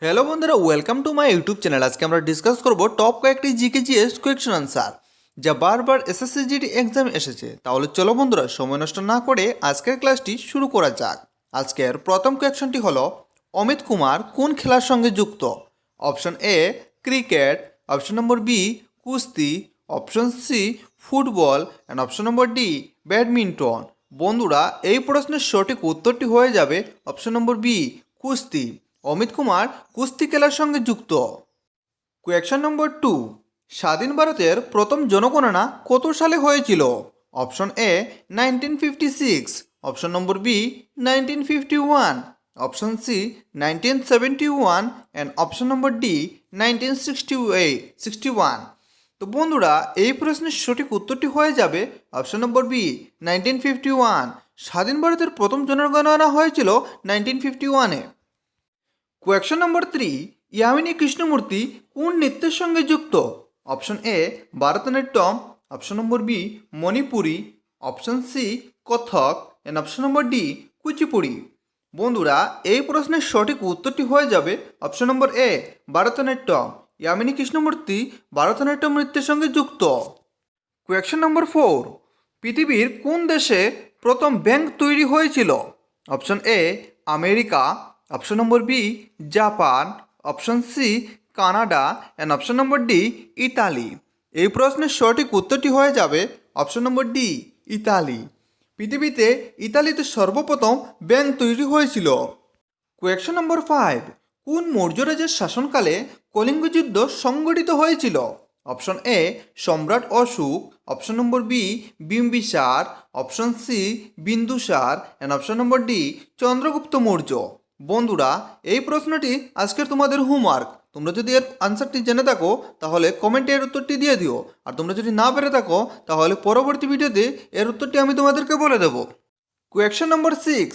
Hello বন্ধুরা, welcome to my YouTube channel. আজকে আমরা ডিসকাস করব টপ কয়েকটি জিকে জিএস কোয়েশ্চন আনসার যা বারবার এসএসসি জিডি এক্সাম এসেছে। তাহলে চলো বন্ধুরা, সময় নষ্ট না করে আজকের ক্লাসটি শুরু করা যাক। আজকের প্রথম কোয়েশ্চনটি হলো, অমিত কুমার কোন খেলার সঙ্গে যুক্ত? Option A cricket, option number B কুস্তি, option C football and option number D badminton. বন্ধুরা, এই প্রশ্নের সঠিক উত্তরটি হয়ে যাবে অপশন নম্বর বি কুস্তি। অমিত কুমার কুস্তি খেলার সঙ্গে যুক্ত। কোয়েশ্চন নম্বর 2, স্বাধীন ভারতের প্রথম জনগণনা কত সালে হয়েছিল? Option A 1956, option number B 1951, option C 1971 and option number D 1961। তো বন্ধুরা, এই প্রশ্নের সঠিক উত্তরটি হয়ে যাবে অপশন নম্বর বি 1951। স্বাধীন ভারতের প্রথম জনগণনা হয়েছিল 1951-এ। কোয়েশ্চন নম্বর 3, ইয়ামিনী কৃষ্ণমূর্তি কোন নৃত্যের সঙ্গে যুক্ত? Option A Bharatanatyam, option number B Manipuri, option C Kathak and option number D Kuchipudi. বন্ধুরা, এই প্রশ্নের সঠিক উত্তরটি হয়ে যাবে option number A Bharatanatyam. Yamini Krishnamurthy Bharatanatyam নৃত্যের সঙ্গে যুক্ত। কোয়েশ্চন নম্বর 4, পৃথিবীর কোন দেশে প্রথম ব্যাংক তৈরি হয়েছিল? Option A America, option number B Japan, option C Canada and option number D Italy. এই প্রশ্নের সঠিক উত্তরটি হয়ে যাবে অপশন নম্বর ডি ইতালি। পৃথিবীতে ইতালিতে সর্বপ্রথম ব্যাংক তৈরি হয়েছিল। কোয়েশ্চন নম্বর 5, কোন মৌর্য রাজার শাসনকালে কলিঙ্গ যুদ্ধ সংগঠিত হয়েছিল? অপশন এ সম্রাট Ashoka, option number B Bimbisara, option C Bindusara and option number D Chandragupta Maurya. বন্ধুরা, এই প্রশ্নটি আজকের তোমাদের হোমওয়ার্ক। তোমরা যদি এর আনসারটি জেনে থাকো তাহলে কমেন্টে এর উত্তরটি দিয়ে দিও, আর তোমরা যদি না পেরে থাকো তাহলে পরবর্তী ভিডিওতে এর উত্তরটি আমি তোমাদেরকে বলে দেব। কোয়েশ্চন নম্বর 6,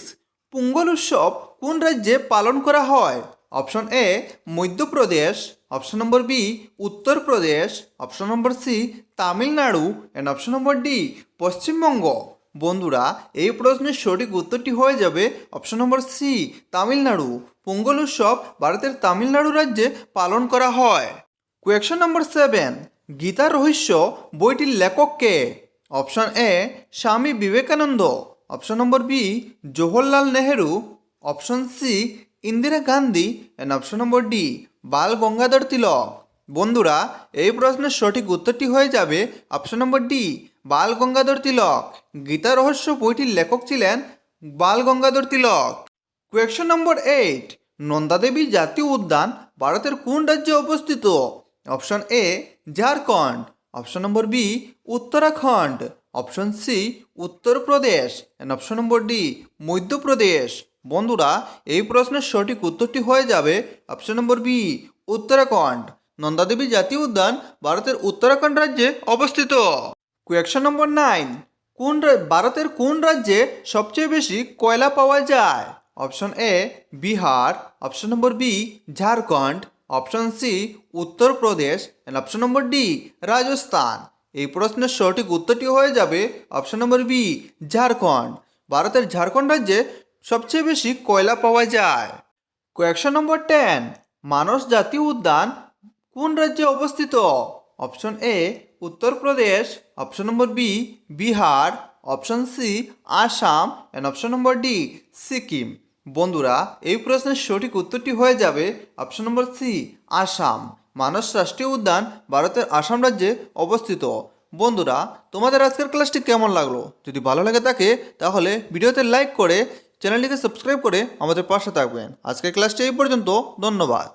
পোঙ্গল উৎসব কোন রাজ্যে পালন করা হয়? Option A Madhya Pradesh, option number B Uttar Pradesh, option number C Tamil Nadu and option number D Paschimbanga. বন্ধুরা, এই প্রশ্নের সঠিক উত্তরটি হয়ে যাবে option number C Tamil Nadu. Pongal উৎসব ভারতের তামিলনাড়ু রাজ্যে পালন করা হয়। কোয়েশ্চন নম্বর 7, গীতার রহস্য বইটির লেখক কে? Option A Swami Vivekananda, option number B Jawaharlal Nehru, option C Indira Gandhi and option number D Bal Gangadhar Tilak. বন্ধুরা, এই প্রশ্নের সঠিক উত্তরটি হয়ে যাবে option number D Bal Gangadhar Tilak. Gita Rahasya বইটির লেখক ছিলেন বাল গঙ্গাধর তিলক। কোয়েশ্চন নম্বর 8, নন্দাদেবী জাতীয় উদ্যান ভারতের কোন রাজ্যে অবস্থিত? Option A Jharkhand, option number B Uttarakhand, option C Uttar Pradesh and option number D Madhya Pradesh. বন্ধুরা, এই প্রশ্নের সঠিক উত্তরটি হয়ে যাবে option number B Uttarakhand. Nanda Devi জাতীয় উদ্যান ভারতের উত্তরাখণ্ড রাজ্যে অবস্থিত। কোয়েশ্চন নম্বর 9, ভারতের কোন রাজ্যে সবচেয়ে বেশি কয়লা পাওয়া যায়? Option A Bihar, option number B Jharkhand, option C Uttar Pradesh and option number D Rajasthan. এই প্রশ্নের সঠিক উত্তরটি হয়ে যাবে অপশন নম্বর বি ঝাড়খণ্ড। ভারতের ঝাড়খণ্ড রাজ্যে সবচেয়ে বেশি কয়লা পাওয়া যায়। কোয়েশ্চন নম্বর 10, মানস জাতীয় উদ্যান কোন রাজ্যে অবস্থিত? Option A Uttar Pradesh, option number B Bihar, option C Assam and option number D Sikkim. বন্ধুরা, এই প্রশ্নের সঠিক উত্তরটি হয়ে যাবে option number C Assam. Manas রাষ্ট্রীয় উদ্যান ভারতের আসাম রাজ্যে অবস্থিত। বন্ধুরা, তোমাদের আজকের ক্লাসটি কেমন লাগলো? যদি ভালো লাগে থাকে তাহলে ভিডিওতে লাইক করে চ্যানেলটিকে সাবস্ক্রাইব করে আমাদের পাশে থাকবেন। আজকের ক্লাসটি এই পর্যন্ত। ধন্যবাদ।